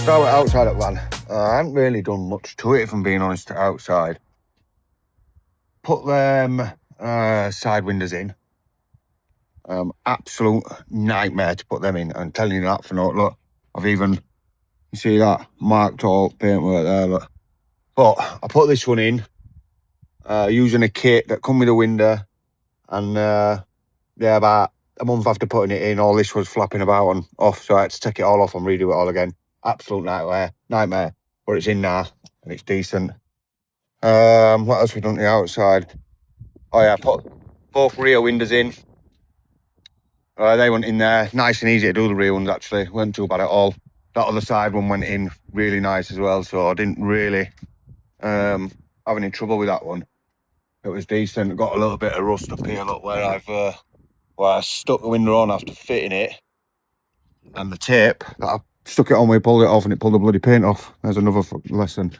start with outside at van. I haven't really done much to it, if I'm being honest, outside. Put them side windows in. Absolute nightmare to put them in. I'm telling you that for no look. I've even, you see that marked all paintwork there, look. But I put this one in using a kit that come with a window, and yeah, about a month after putting it in, all this was flapping about and off, so I had to take it all off and redo it all again. Absolute nightmare. But it's in now and it's decent. What else we done to the outside? Oh yeah, put both rear windows in. They went in there, nice and easy to do, the rear ones actually, weren't too bad at all. That other side one went in really nice as well, so I didn't really have any trouble with that one. It was decent. Got a little bit of rust up here, look, where I stuck the window on after fitting it, and the tape that I stuck it on, we pulled it off and it pulled the bloody paint off. There's another lesson.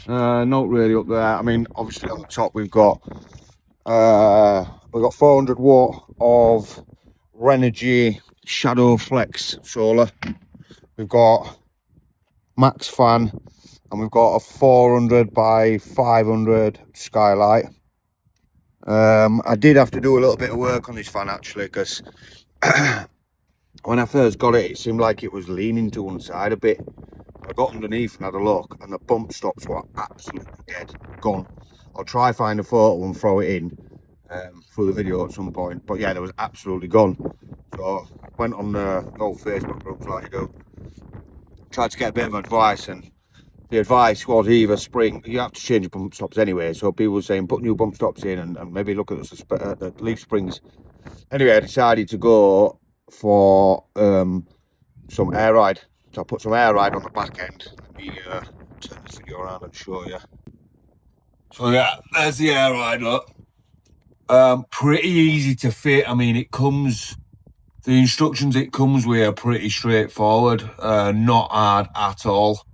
Not really up there. I mean, obviously on the top we've got 400 watt of Renogy Shadow Flex solar. We've got max fan, and we've got a 400 by 500 skylight. I did have to do a little bit of work on this fan actually, because when I first got it, it seemed like it was leaning to one side a bit. I got underneath and had a look, and the bump stops were absolutely dead, gone. I'll try find a photo and throw it in through the video at some point, but yeah, they was absolutely gone. So went on the old Facebook groups like you do, tried to get a bit of advice, and the advice was either spring, you have to change your bump stops anyway, so people were saying put new bump stops in and maybe look at the leaf springs. Anyway, I decided to go for some air ride. So I put some air ride on the back end. Let me turn this video around and show you. So yeah, there's the air ride, look. Pretty easy to fit. I mean, the instructions it comes with are pretty straightforward, not hard at all.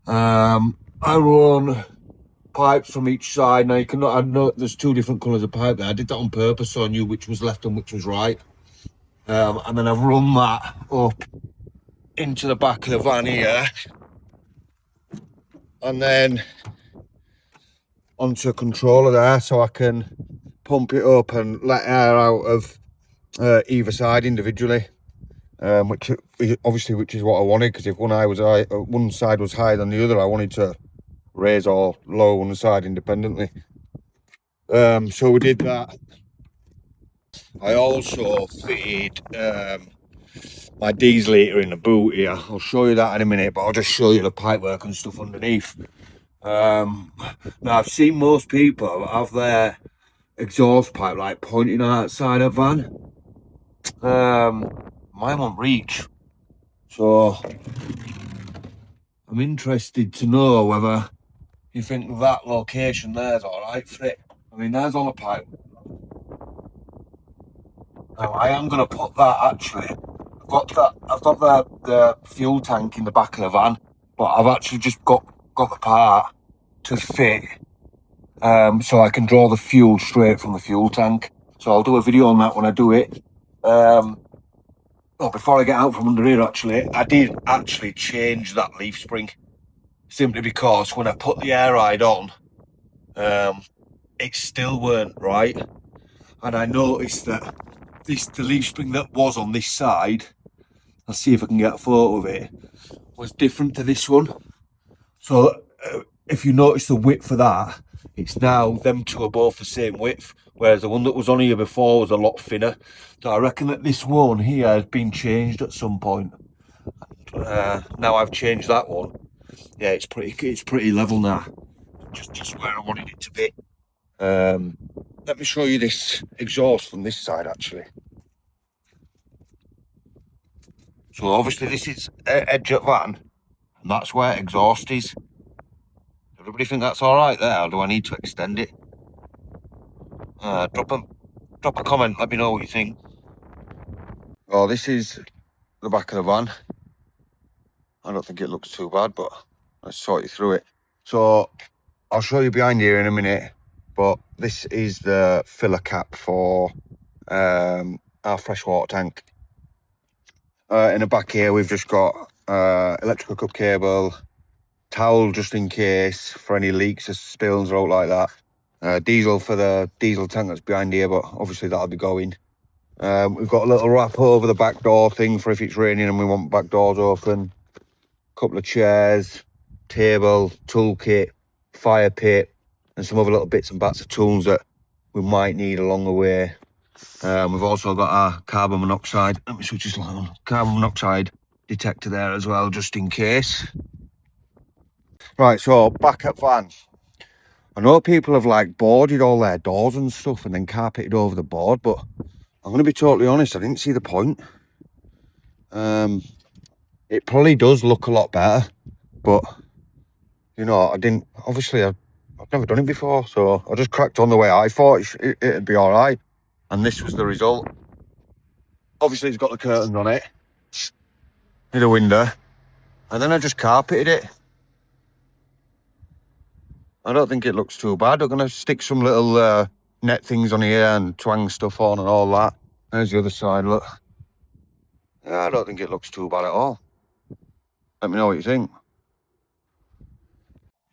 I run pipes from each side. Now I know there's two different colours of pipe there. I did that on purpose so I knew which was left and which was right. And then I've run that up into the back of the van here, and then onto a controller there, so I can pump it up and let air out of either side individually, which is what I wanted, because if one side was higher than the other, I wanted to raise or lower one side independently. So we did that. I also fitted my diesel heater in the boot here. I'll show you that in a minute, but I'll just show you the pipework and stuff underneath. Now I've seen most people have their exhaust pipe like pointing outside a van. Mine won't reach, so I'm interested to know whether you think that location there's all right for it. I mean, there's all the pipe. Now I am going to put that actually. I've got the fuel tank in the back of the van, but I've actually just got the part to fit, so I can draw the fuel straight from the fuel tank. So I'll do a video on that when I do it. Before I get out from under here, actually, I did actually change that leaf spring, simply because when I put the air ride on, it still weren't right, and I noticed that the leaf spring that was on this side, I'll see if I can get a photo of it, was different to this one. So if you notice the width of that, it's now, them two are both the same width, whereas the one that was on here before was a lot thinner. So I reckon that this one here has been changed at some point. Now I've changed that one. Yeah, it's pretty level now, just where I wanted it to be. Let me show you this exhaust from this side actually. So obviously this is edge at van, and that's where exhaust is. Everybody think that's all right there, or do I need to extend it? Drop a comment, let me know what you think. Well, this is the back of the van. I don't think it looks too bad, but let's sort you through it. So I'll show you behind here in a minute, but this is the filler cap for our freshwater tank. In the back here we've just got electrical cup cable, towel just in case for any leaks or spills or out like that. Diesel for the diesel tank that's behind here, but obviously that'll be going. We've got a little wrap over the back door thing for if it's raining and we want back doors open. Couple of chairs, table, toolkit, fire pit, and some other little bits and bats of tools that we might need along the way. We've also got our carbon monoxide, let me switch this light on, carbon monoxide detector there as well, just in case. Right, so back at van. I know people have like boarded all their doors and stuff and then carpeted over the board, but I'm going to be totally honest, I didn't see the point. It probably does look a lot better, but you know, I've never done it before, so I just cracked on the way I thought it'd be all right, and this was the result. Obviously, it's got the curtains on it, in the window, and then I just carpeted it. I don't think it looks too bad. I'm going to stick some little net things on here and twang stuff on and all that. There's the other side, look. Yeah, I don't think it looks too bad at all. Let me know what you think.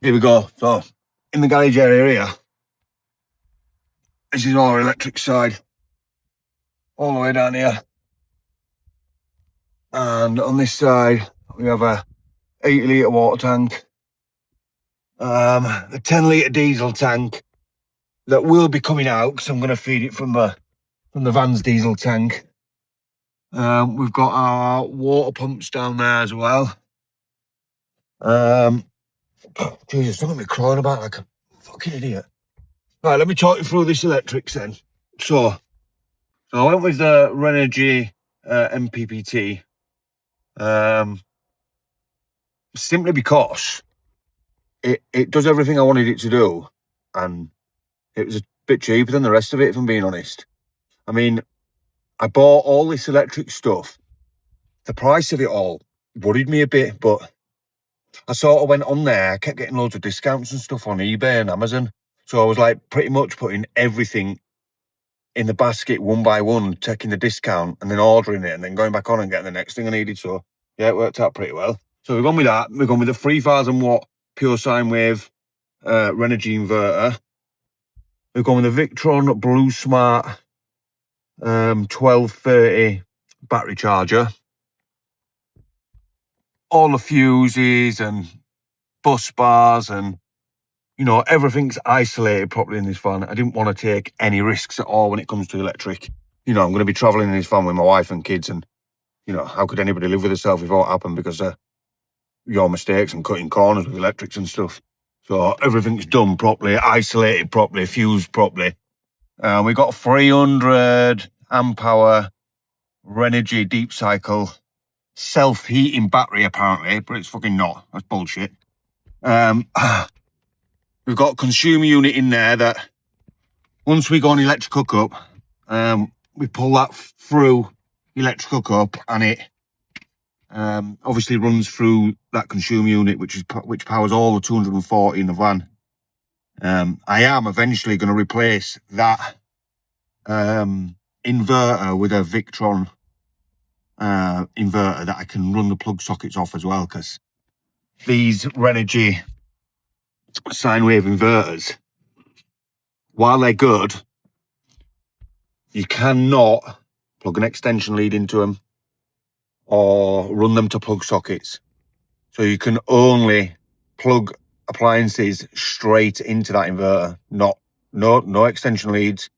Here we go. So, in the garage area here, this is our electric side, all the way down here. And on this side, we have a 80-litre water tank, a 10-litre diesel tank that will be coming out because I'm going to feed it from the van's diesel tank. We've got our water pumps down there as well. Jesus, don't let me crying about like a fucking idiot. Right, let me talk you through this electrics then. So I went with the Renogy MPPT simply because it does everything I wanted it to do, and it was a bit cheaper than the rest of it, if I'm being honest. I mean, I bought all this electric stuff. The price of it all worried me a bit, but I sort of went on there. I kept getting loads of discounts and stuff on eBay and Amazon. So I was like pretty much putting everything in the basket one by one, taking the discount and then ordering it and then going back on and getting the next thing I needed. So yeah, it worked out pretty well. So we've gone with that. We've gone with the 3000 watt pure sine wave Renogy inverter. We've gone with the Victron Blue Smart 1230 battery charger. All the fuses and bus bars and, you know, everything's isolated properly in this van. I didn't want to take any risks at all when it comes to electric. You know, I'm going to be travelling in this van with my wife and kids, and, you know, how could anybody live with herself if what happened because of your mistakes and cutting corners with electrics and stuff? So everything's done properly, isolated properly, fused properly. We got 300 amp hour Renogy deep cycle self-heating battery apparently, but it's fucking not. That's bullshit. We've got a consumer unit in there that once we go on electric hookup, we pull that through electric hookup, and it obviously runs through that consumer unit, which powers all the 240 in the van. I am eventually going to replace that inverter with a Victron inverter that I can run the plug sockets off as well, because these Renogy sine wave inverters, while they're good, you cannot plug an extension lead into them or run them to plug sockets. So you can only plug appliances straight into that inverter, no extension leads.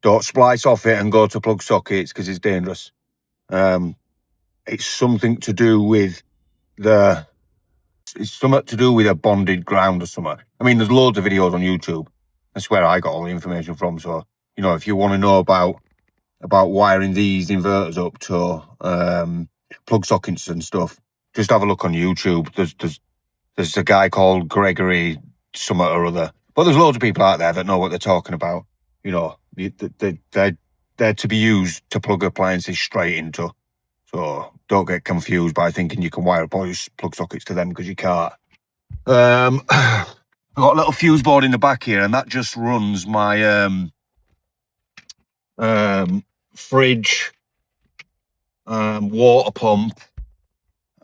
Don't splice off it and go to plug sockets because it's dangerous. It's something to do with a bonded ground or something. I mean, there's loads of videos on YouTube. That's where I got all the information from. So, you know, if you want to know about wiring these inverters up to plug sockets and stuff, just have a look on YouTube. There's a guy called Gregory something or other. But there's loads of people out there that know what they're talking about. You know, they're to be used to plug appliances straight into. So don't get confused by thinking you can wire up all your plug sockets to them, because you can't. I've got a little fuse board in the back here, and that just runs my fridge, water pump,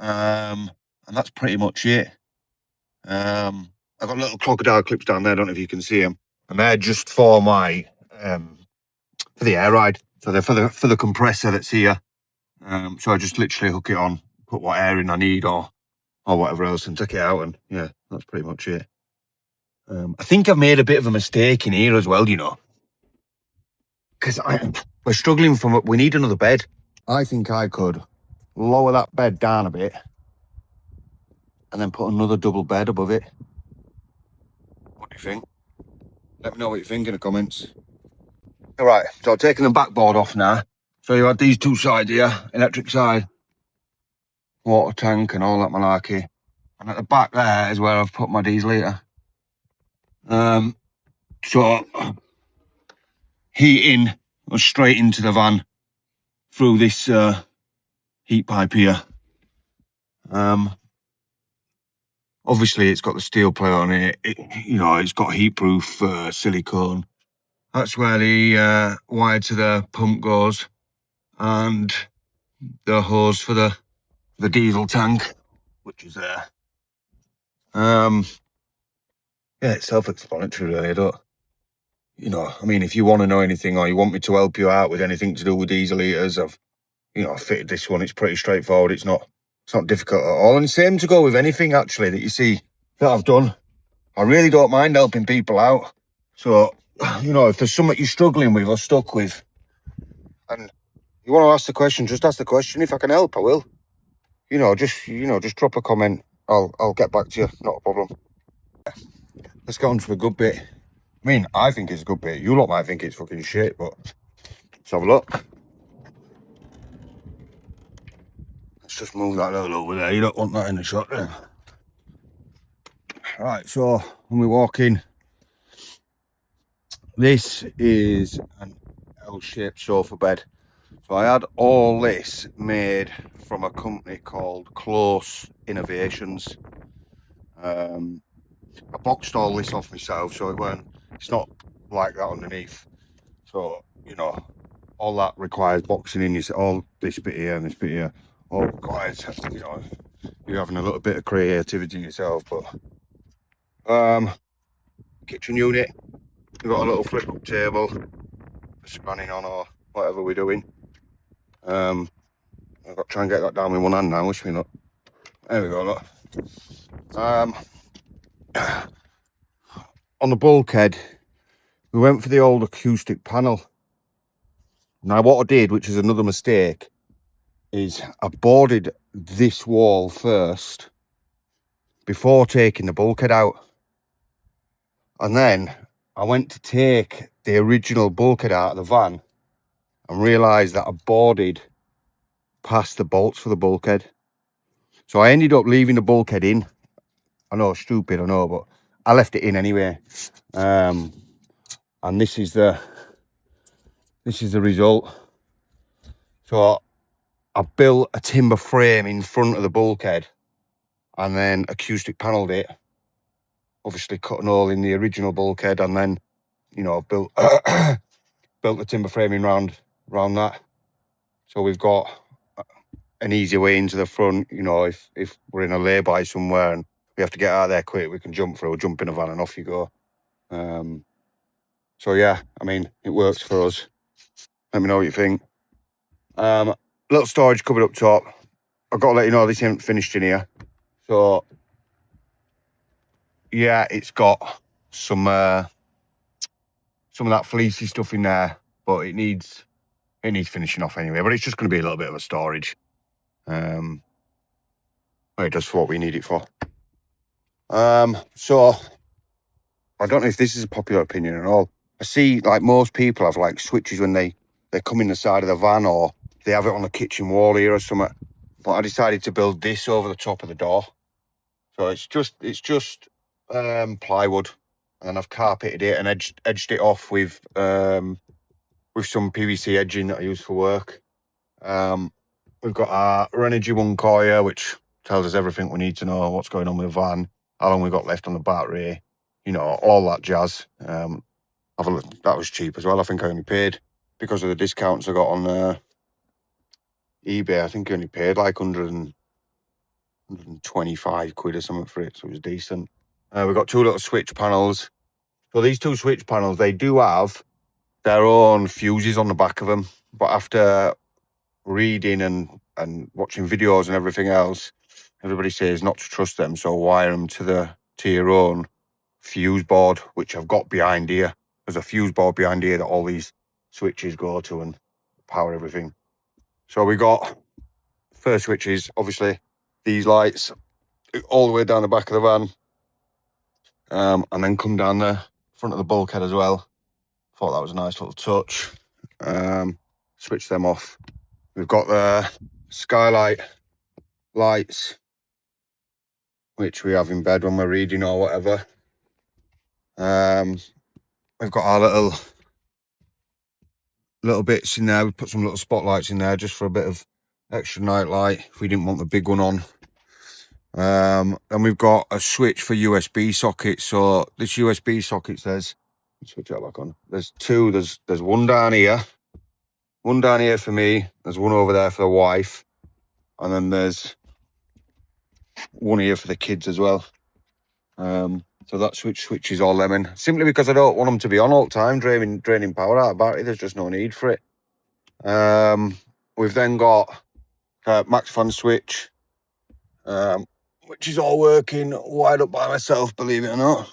and that's pretty much it. I've got little crocodile clips down there. I don't know if you can see them, and they're just for my for the air ride. So they're for the compressor that's here. So I just literally hook it on, put what air in I need, or whatever else, and take it out, and yeah, that's pretty much it. I think I've made a bit of a mistake in here as well, you know, because we're struggling we need another bed. I think I could lower that bed down a bit and then put another double bed above it. What do you think? Let me know what you think in the comments. All right, so I've taken the backboard off now. So you had these two sides here, electric side, water tank and all that malarkey. And at the back there is where I've put my diesel heater. So heating goes straight into the van through this heat pipe here. Obviously it's got the steel plate on it. You know, it's got heat-proof silicone. That's where the wire to the pump goes, and the hose for the diesel tank, which is there. Yeah, it's self-explanatory really. I don't, you know, I mean, if you want to know anything or you want me to help you out with anything to do with diesel heaters, I've fitted this one. It's pretty straightforward. It's not difficult at all. And same to go with anything actually that you see that I've done. I really don't mind helping people out. So, you know, if there's something you're struggling with or stuck with, and you want to ask the question, just ask the question. If I can help, I will. Just drop a comment. I'll get back to you. Not a problem. Let's get on to the good bit. I mean, I think it's a good bit. You lot might think it's fucking shit, but let's have a look. Let's just move that little over there. You don't want that in the shot there. Right, so when we walk in, this is an L-shaped sofa bed. So I had all this made from a company called Close Innovations. I boxed all this off myself, so it's not like that underneath. So, you know, all that requires boxing in. All this bit here and this bit here, all requires, you know, you're having a little bit of creativity yourself. But kitchen unit, we've got a little flip up table for spanning on or whatever we're doing. I've got to try and get that down with one hand now, wish me luck. There we go, look. On the bulkhead, we went for the old acoustic panel. Now what I did, which is another mistake, is I boarded this wall first before taking the bulkhead out. And then I went to take the original bulkhead out of the van and realised that I boarded past the bolts for the bulkhead. So I ended up leaving the bulkhead in. I know, stupid, I know, but I left it in anyway. And this is the result. So I built a timber frame in front of the bulkhead and then acoustic panelled it. Obviously cut an hole in the original bulkhead and then, you know, built built the timber framing round that. So we've got an easy way into the front. You know, if we're in a lay-by somewhere and we have to get out of there quick, we can jump in a van and off you go. So yeah, I mean, it works for us. Let me know what you think. Little storage cupboard up top. I've got to let you know this ain't finished in here. So yeah, it's got some of that fleecy stuff in there, but it needs finishing off anyway. But it's just going to be a little bit of a storage. It does for what we need it for. So I don't know if this is a popular opinion at all. I see like most people have like switches when they come in the side of the van, or they have it on the kitchen wall here or something. But I decided to build this over the top of the door. So it's just plywood, and then I've carpeted it and edged it off with some PVC edging that I use for work. We've got our Renogy 1 core here, which tells us everything we need to know, what's going on with the van, how long we've got left on the battery, you know, all that jazz. That was cheap as well. I think I only paid, because of the discounts I got on eBay, I think I only paid like 100 125 quid or something for it, so it was decent. We've got 2 little switch panels. So these 2 switch panels, they do have their own fuses on the back of them, but after reading and watching videos and everything else, everybody says not to trust them, so wire them to your own fuse board, which I've got behind here. There's a fuse board behind here that all these switches go to and power everything. So we got first switches, obviously these lights all the way down the back of the van, and then come down the front of the bulkhead as well. Thought that was a nice little touch. Switch them off. We've got the skylight lights, which we have in bed when we're reading or whatever. We've got our little bits in there. We put some little spotlights in there just for a bit of extra night light if we didn't want the big one on. Then we've got a switch for USB sockets. So this USB socket says, switch that back on. There's 2. There's one down here for me. There's one over there for the wife, and then there's one here for the kids as well. So that switch is all lemon, simply because I don't want them to be on all the time, draining power out of the battery. There's just no need for it. We've then got max fan switch, which is all working, wired up by myself, believe it or not.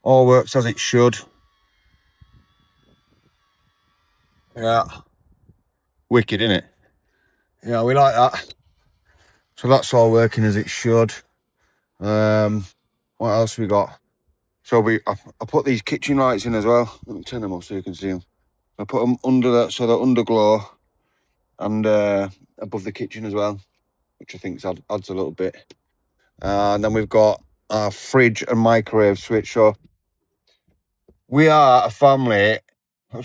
All works as it should. Yeah, wicked, isn't it? Yeah, we like that. So that's all working as it should. What else we got? So I put these kitchen lights in as well. Let me turn them off so you can see them. I put them under that, so they're underglow, and above the kitchen as well, which I think adds a little bit. And then we've got our fridge and microwave switch. So we are a family.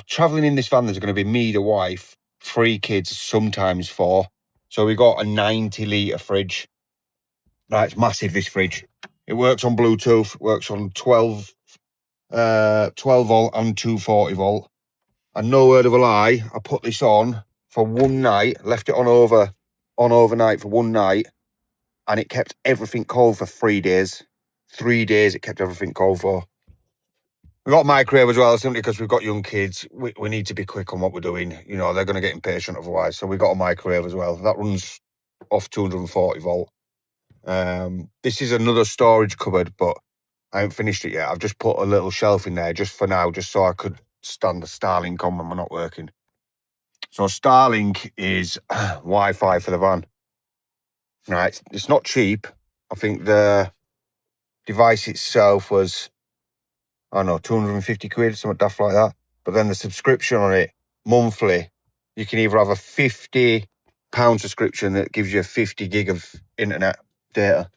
Traveling in this van, there's going to be me, the wife, 3 kids, sometimes 4. So we got a 90-litre fridge. Right, it's massive, this fridge. It works on Bluetooth, works on 12 volt and 240 volt. And no word of a lie, I put this on for one night, left it on overnight for one night, and it kept everything cold for 3 days. 3 days it kept everything cold for. We've got microwave as well, simply because we've got young kids. We need to be quick on what we're doing. You know, they're going to get impatient otherwise. So we've got a microwave as well. That runs off 240 volt. This is another storage cupboard, but I haven't finished it yet. I've just put a little shelf in there just for now, just so I could stand the Starlink on when we're not working. So Starlink is Wi-Fi for the van. Right, it's not cheap. I think the device itself was, I don't know, 250 quid, something daft like that. But then the subscription on it, monthly, you can either have a £50 subscription that gives you 50 gig of internet data,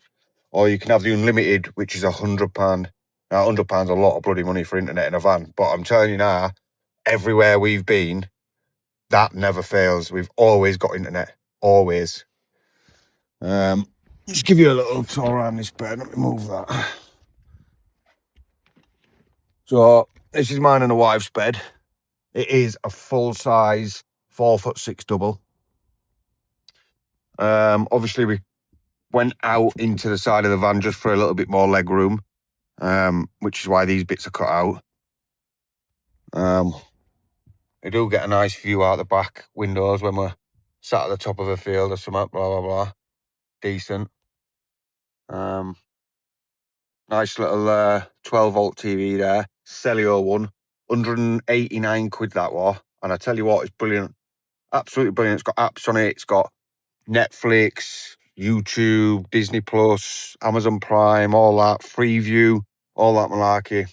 or you can have the unlimited, which is £100. Now, £100 a lot of bloody money for internet in a van. But I'm telling you now, everywhere we've been, that never fails. We've always got internet, always. Just give you a little tour around this bed. Let me move that. So this is mine and the wife's bed. It is a full-size 4'6" double. Obviously we went out into the side of the van just for a little bit more leg room, which is why these bits are cut out. We do get a nice view out the back windows when we're sat at the top of a field or something, blah, blah, blah. Decent. Nice little 12 volt TV there. Celio one. 189 quid that was. And I tell you what, it's brilliant. Absolutely brilliant. It's got apps on it. It's got Netflix, YouTube, Disney Plus, Amazon Prime, all that. Freeview, all that malarkey.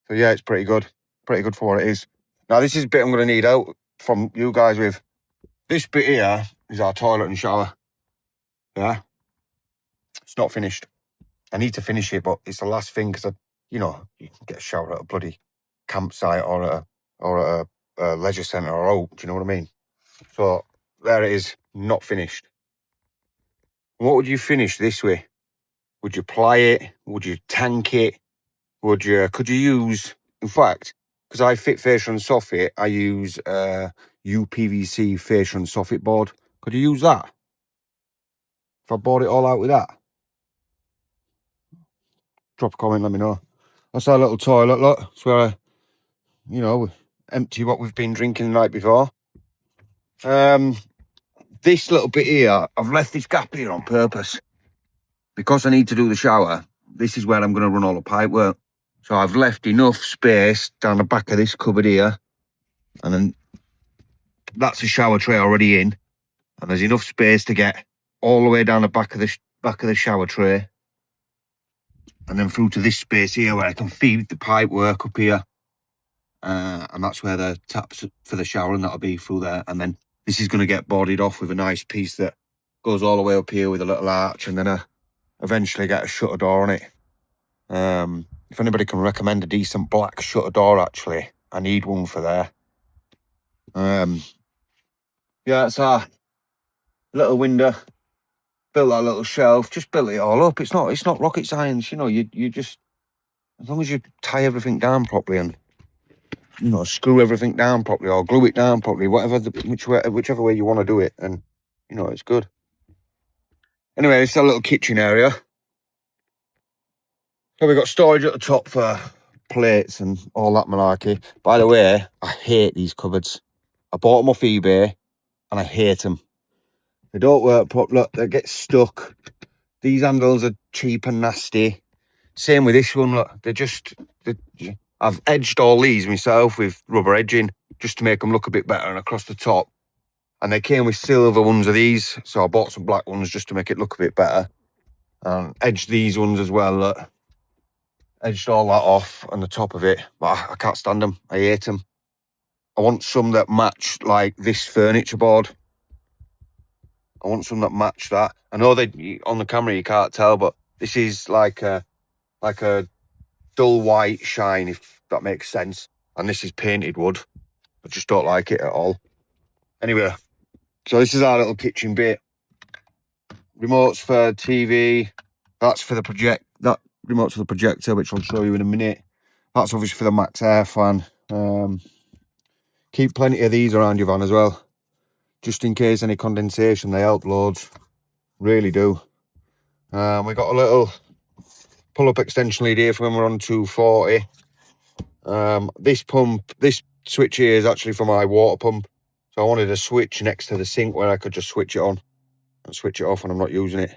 So yeah, it's pretty good. Pretty good for what it is. Now this is a bit I'm going to need out from you guys with. This bit here is our toilet and shower. Yeah. It's not finished. I need to finish it, but it's the last thing because you can get a shower at a bloody campsite or at a leisure centre or out. Do you know what I mean? So there it is, not finished. What would you finish this way? Would you ply it? Would you tank it? Could you use, in fact, because I fit fascia and soffit, I use UPVC fascia and soffit board. Could you use that? If I bought it all out with that? drop a comment, let me know. That's our little toilet, look. It's where, you know, we empty what we've been drinking the night before. This little bit here, I've left this gap here on purpose. Because I need to do the shower, this is where I'm going to run all the pipe work. So I've left enough space down the back of this cupboard here. And then that's a shower tray already in. And there's enough space to get all the way down the back of the shower tray. And then through to this space here where I can feed the pipe work up here. And that's where the taps for the shower, and that'll be through there. And then this is going to get boarded off with a nice piece that goes all the way up here with a little arch, and then eventually get a shutter door on it. If anybody can recommend a decent black shutter door, actually, I need one for there. Yeah, it's our little window. Built that little shelf, just built it all up. It's not rocket science, you know. You just, as long as you tie everything down properly and, you know, screw everything down properly or glue it down properly, whichever way you want to do it, and, you know, it's good. Anyway, it's a little kitchen area. So we've got storage at the top for plates and all that malarkey. By the way, I hate these cupboards. I bought them off eBay and I hate them. They don't work properly. Look, they get stuck. These handles are cheap and nasty. Same with this one. Look, I've edged all these myself with rubber edging just to make them look a bit better and across the top. And they came with silver ones of these, so I bought some black ones just to make it look a bit better. And edged these ones as well. Look, edged all that off on the top of it, but I can't stand them. I hate them. I want some that match like this furniture board. I want some that match that. I know that on the camera you can't tell, but this is like a dull white shine, if that makes sense. And this is painted wood. I just don't like it at all. Anyway, so this is our little kitchen bit. Remotes for TV. That's for the that remote's for the projector, which I'll show you in a minute. That's obviously for the Max air fan. Keep plenty of these around your van as well, just in case any condensation. They help loads, we do. We got a little pull-up extension lead here for when we're on 240. This switch here is actually for my water pump, so I wanted a switch next to the sink where I could just switch it on and switch it off when I'm not using it.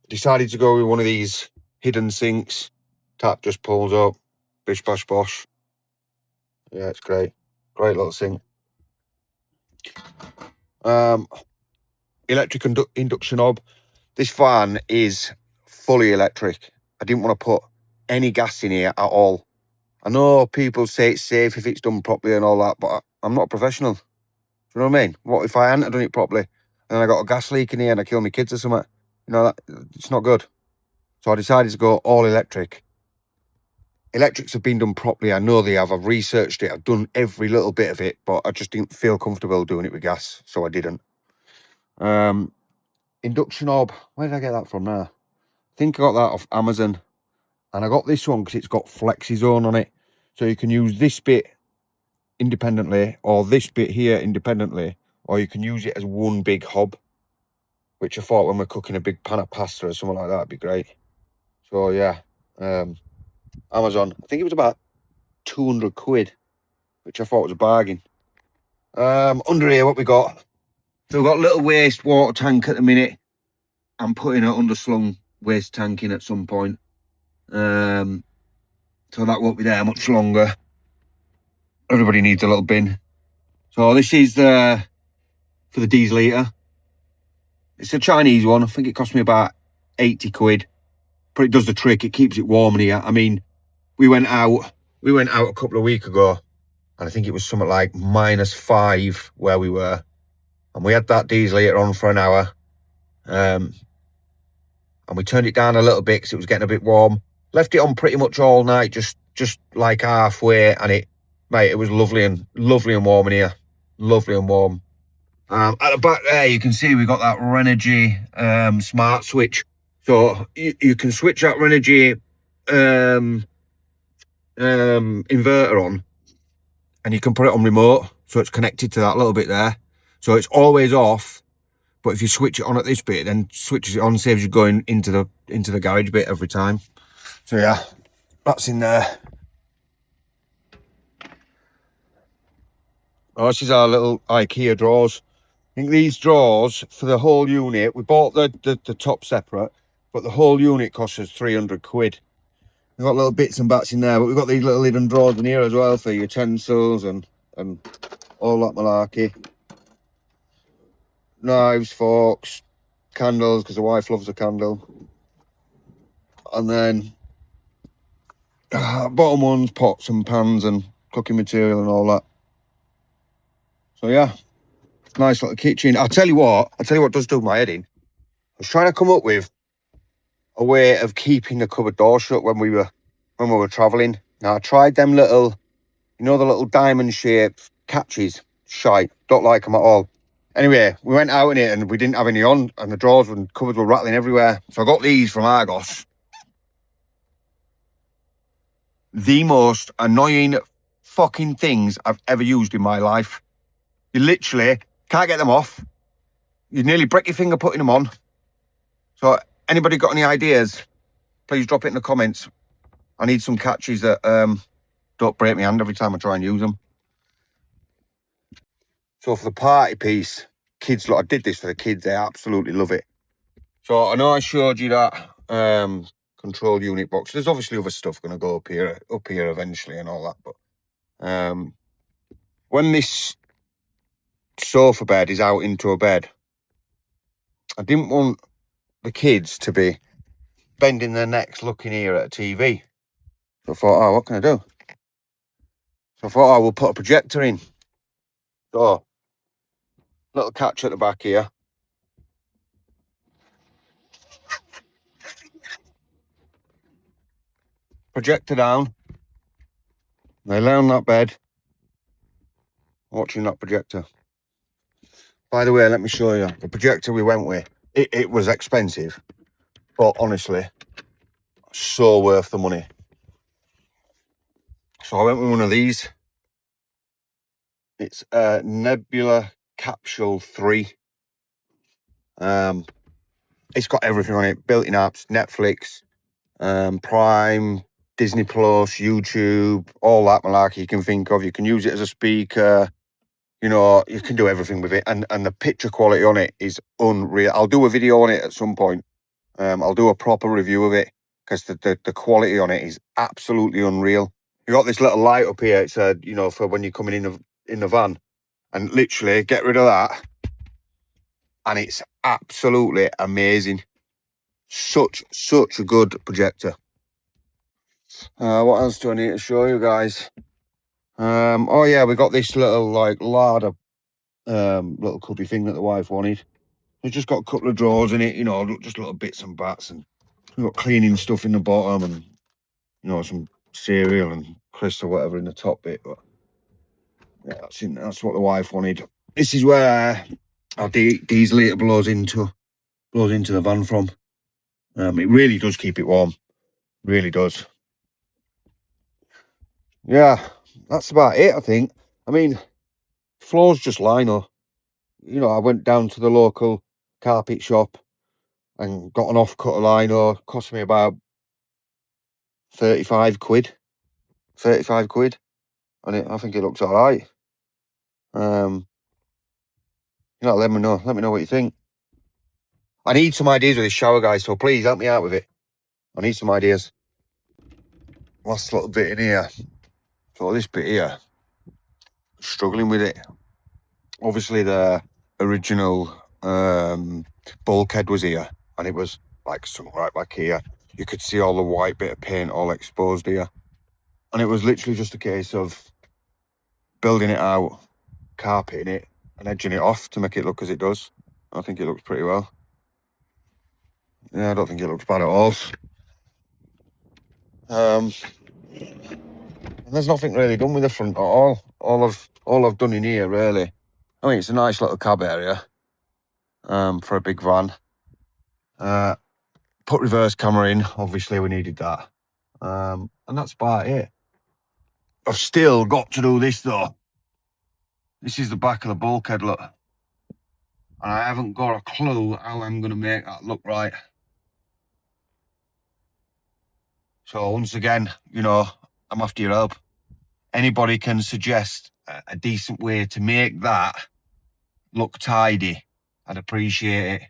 Decided to go with one of these hidden sinks. Tap just pulls up, bish bash bosh. Yeah, it's great little sink. Electric induction hob. This fan is fully electric. I didn't want to put any gas in here at all. I know people say it's safe if it's done properly and all that, but I'm not a professional. Do you know what I mean? What if I hadn't done it properly and I got a gas leak in here and I kill my kids or something? You know, it's not good. So I decided to go all electric. Electrics have been done properly. I know they have. I've researched it. I've done every little bit of it, but I just didn't feel comfortable doing it with gas, so I didn't. Induction hob. Where did I get that from now? I think I got that off Amazon. And I got this one because it's got Flexi Zone on it. So you can use this bit independently, or this bit here independently, or you can use it as one big hob, which I thought when we're cooking a big pan of pasta or something like that would be great. So yeah, Amazon. I think it was about 200 quid, which I thought was a bargain. Under here, what we got? So we've got a little waste water tank at the minute. I'm putting an underslung waste tank in at some point. So that won't be there much longer. Everybody needs a little bin. So this is for the diesel heater. It's a Chinese one. I think it cost me about 80 quid. But it does the trick. It keeps it warm in here. I mean, we went out a couple of weeks ago, and I think it was something like -5 where we were. And we had that diesel heater on for an hour. And we turned it down a little bit because it was getting a bit warm. Left it on pretty much all night, just like halfway, and it was lovely and warm in here. Lovely and warm. At the back there, you can see we've got that Renogy smart switch. So you can switch that Renogy inverter on, and you can put it on remote, so it's connected to that little bit there. So it's always off, But if you switch it on at this bit, then switches it on, saves you going into the garage bit every time. So yeah, that's in there. Oh, this is our little IKEA drawers. I think these drawers for the whole unit, we bought the top separate, but the whole unit cost us 300 quid. We've got little bits and bats in there, but we've got these little hidden drawers in here as well for utensils and all that malarkey. Knives, forks, candles, because the wife loves a candle. And then bottom ones, pots and pans and cooking material and all that. So yeah, nice little kitchen. I'll tell you what does do my head in. I was trying to come up with a way of keeping the cupboard door shut when we were travelling. Now I tried them little, you know, the little diamond shaped catches. Shite, don't like them at all. Anyway, we went out in it and we didn't have any on, and the drawers and cupboards were rattling everywhere. So I got these from Argos. The most annoying fucking things I've ever used in my life. You literally can't get them off. You nearly break your finger putting them on. So anybody got any ideas? Please drop it in the comments. I need some catches that don't break my hand every time I try and use them. So for the party piece, kids, look, I did this for the kids. They absolutely love it. So I know I showed you that control unit box. There's obviously other stuff going to go up here eventually and all that. But when this sofa bed is out into a bed, I didn't want the kids to be bending their necks looking here at a TV. So I thought, oh, what can I do? So I thought, oh, we'll put a projector in. So, little catch at the back here. Projector down. They lay on that bed, watching that projector. By the way, let me show you. The projector we went with, it was expensive, but honestly, so worth the money. So I went with one of these. It's a Nebula Capsule 3. It's got everything on it, built-in apps, Netflix, Prime, Disney Plus, YouTube, all that malarkey you can think of. You can use it as a speaker. You know, you can do everything with it. And the picture quality on it is unreal. I'll do a video on it at some point. I'll do a proper review of it because the quality on it is absolutely unreal. You got this little light up here. It's you know, for when you're coming in the van, and literally get rid of that, and it's absolutely amazing. Such a good projector. What else do I need to show you guys? Oh yeah, we got this little like larder, little cubby thing that the wife wanted. It's just got a couple of drawers in it, you know, just little bits and bats, and we've got cleaning stuff in the bottom, and you know, some cereal and crisps or whatever in the top bit. But yeah, that's what the wife wanted. This is where our diesel heater blows into the van from. It really does keep it warm, really does. Yeah, that's about it, I think. I mean, floor's just lino. You know, I went down to the local carpet shop and got an off-cut of lino. Cost me about 35 quid. 35 quid. And I think it looks all right. You know, let me know what you think. I need some ideas with this shower, guys, so please help me out with it. I need some ideas. Last little bit in here. So this bit here, struggling with it. Obviously the original bulkhead was here, and it was like something right back here. You could see all the white bit of paint all exposed here. And it was literally just a case of building it out, carpeting it, and edging it off to make it look as it does. I think it looks pretty well. Yeah, I don't think it looks bad at all. And there's nothing really done with the front at all. All I've done in here really. I mean, it's a nice little cab area for a big van. Put reverse camera in. Obviously, we needed that. And that's about it. I've still got to do this though. This is the back of the bulkhead, look. And I haven't got a clue how I'm going to make that look right. So once again, you know, I'm after your help. Anybody can suggest a decent way to make that look tidy, I'd appreciate it.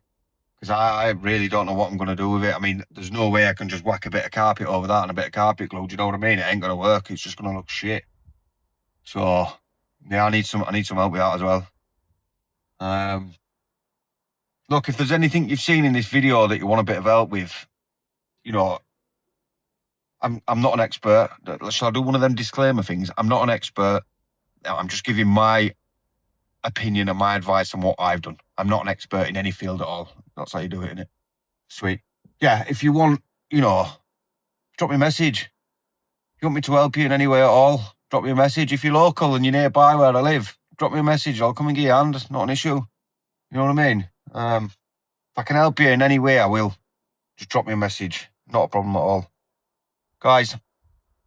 Because I really don't know what I'm going to do with it. I mean, there's no way I can just whack a bit of carpet over that and a bit of carpet glue. Do you know what I mean? It ain't going to work. It's just going to look shit. So, yeah, I need some help with that as well. Look, if there's anything you've seen in this video that you want a bit of help with, you know, I'm not an expert. Shall I do one of them disclaimer things? I'm not an expert. I'm just giving my opinion and my advice on what I've done. I'm not an expert in any field at all. That's how you do it, innit? Sweet. Yeah, if you want, you know, drop me a message. If you want me to help you in any way at all, drop me a message. If you're local and you're nearby where I live, drop me a message. I'll come and give you a hand. It's not an issue. You know what I mean? If I can help you in any way, I will. Just drop me a message. Not a problem at all. Guys,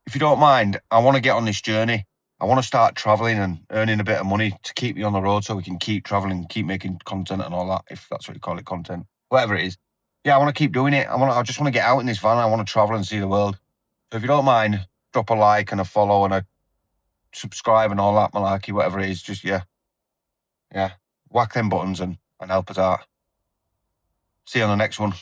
if you don't mind, I want to get on this journey. I want to start traveling and earning a bit of money to keep me on the road so we can keep traveling, keep making content and all that, if that's what you call it, content. Whatever it is. Yeah, I want to keep doing it. I just want to get out in this van. I want to travel and see the world. So if you don't mind, drop a like and a follow and a subscribe and all that malarkey, whatever it is. Just, yeah, whack them buttons and help us out. See you on the next one.